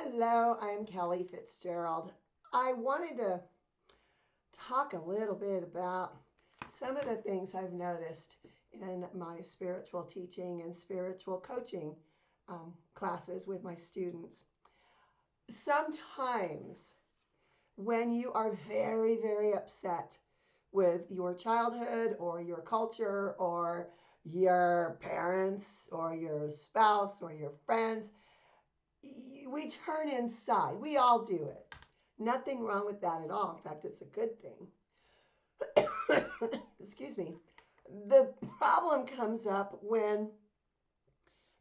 Hello, I'm Kellie Fitzgerald. I wanted to talk a little bit about some of the things I've noticed in my spiritual teaching and spiritual coaching classes with my students. Sometimes, when you are very, very upset with your childhood or your culture or your parents or your spouse or your friends, we turn inside. We all do it. Nothing wrong with that at all. In fact, it's a good thing. Excuse me. The problem comes up when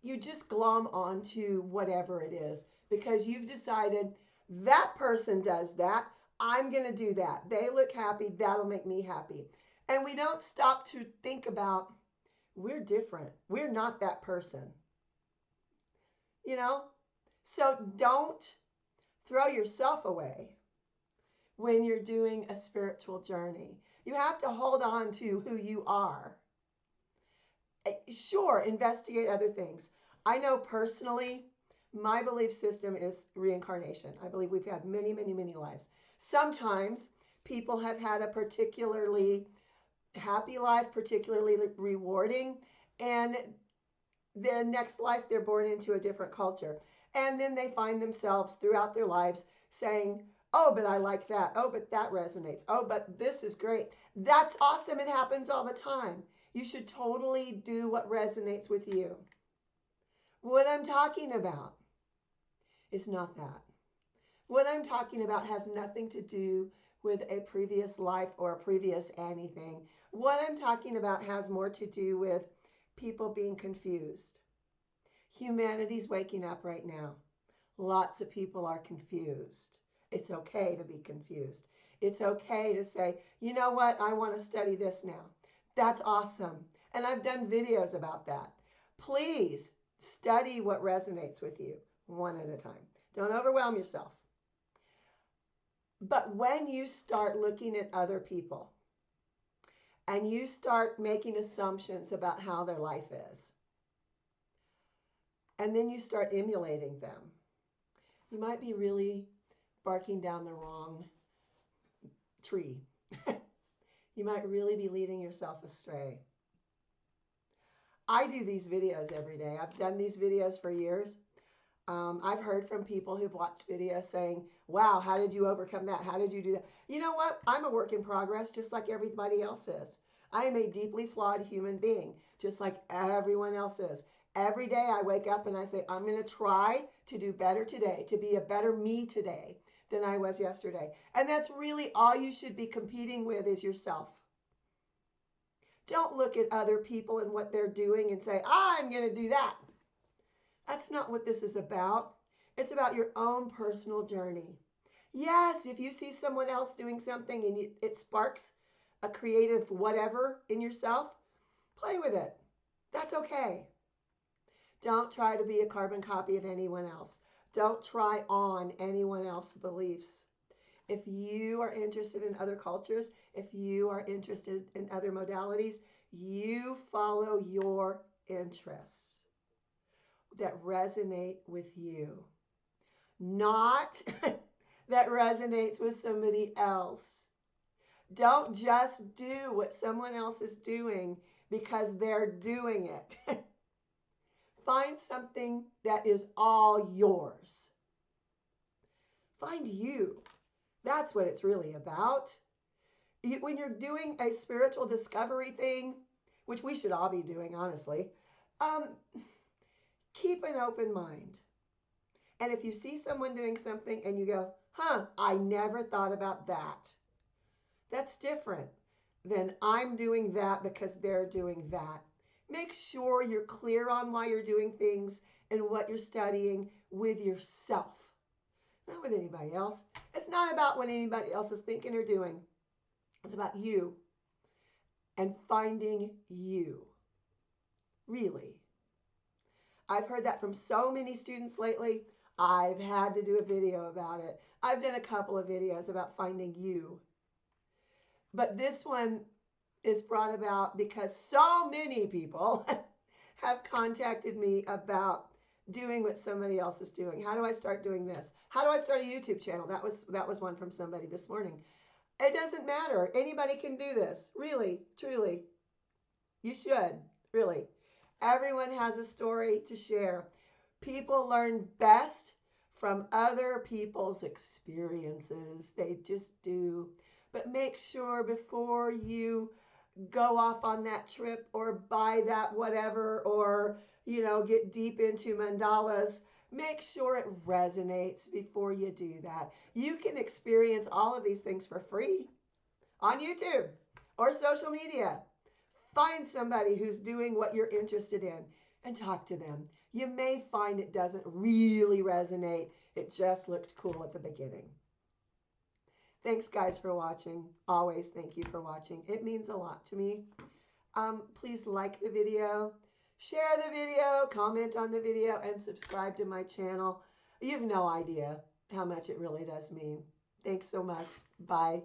you just glom onto whatever it is because you've decided that person does that. I'm going to do that. They look happy. That'll make me happy. And we don't stop to think about we're different. We're not that person. You know? So don't throw yourself away when you're doing a spiritual journey. You have to hold on to who you are. Sure, investigate other things. I know personally, my belief system is reincarnation. I believe we've had many, many, many lives. Sometimes people have had a particularly happy life, particularly rewarding, and their next life they're born into a different culture. And then they find themselves throughout their lives saying, oh, but I like that. Oh, but that resonates. Oh, but this is great. That's awesome. It happens all the time. You should totally do what resonates with you. What I'm talking about is not that. What I'm talking about has nothing to do with a previous life or a previous anything. What I'm talking about has more to do with people being confused. Humanity's waking up right now. Lots of people are confused. It's okay to be confused. It's okay to say, you know what, I want to study this now. That's awesome. And I've done videos about that. Please study what resonates with you one at a time. Don't overwhelm yourself. But when you start looking at other people and you start making assumptions about how their life is, and then you start emulating them, you might be really barking down the wrong tree. You might really be leading yourself astray. I do these videos every day. I've done these videos for years. I've heard from people who've watched videos saying, wow, how did you overcome that? How did you do that? You know what? I'm a work in progress just like everybody else is. I am a deeply flawed human being just like everyone else is. Every day I wake up and I say, I'm going to try to do better today, to be a better me today than I was yesterday. And that's really all you should be competing with is yourself. Don't look at other people and what they're doing and say, I'm going to do that. That's not what this is about. It's about your own personal journey. Yes, if you see someone else doing something and it sparks a creative whatever in yourself, play with it. That's okay. Don't try to be a carbon copy of anyone else. Don't try on anyone else's beliefs. If you are interested in other cultures, if you are interested in other modalities, you follow your interests that resonate with you, not that resonates with somebody else. Don't just do what someone else is doing because they're doing it. Find something that is all yours. Find you. That's what it's really about. When you're doing a spiritual discovery thing, which we should all be doing, honestly, keep an open mind. And if you see someone doing something and you go, I never thought about that. That's different than I'm doing that because they're doing that. Make sure you're clear on why you're doing things and what you're studying with yourself, not with anybody else. It's not about what anybody else is thinking or doing. It's about you and finding you. Really. I've heard that from so many students lately. I've had to do a video about it. I've done a couple of videos about finding you. But this one is brought about because so many people have contacted me about doing what somebody else is doing? How do I start doing this? How do I start a YouTube channel? That was one from somebody this morning. It doesn't matter. Anybody can do this. Really, truly. You should, really. Everyone has a story to share. People learn best from other people's experiences. They just do. But make sure before you go off on that trip or buy that whatever or, get deep into mandalas, make sure it resonates before you do that. You can experience all of these things for free on YouTube or social media. Find somebody who's doing what you're interested in and talk to them. You may find it doesn't really resonate. It just looked cool at the beginning. Thanks, guys, for watching. Always thank you for watching. It means a lot to me. Please like the video, share the video, comment on the video, and subscribe to my channel. You have no idea how much it really does mean. Thanks so much. Bye.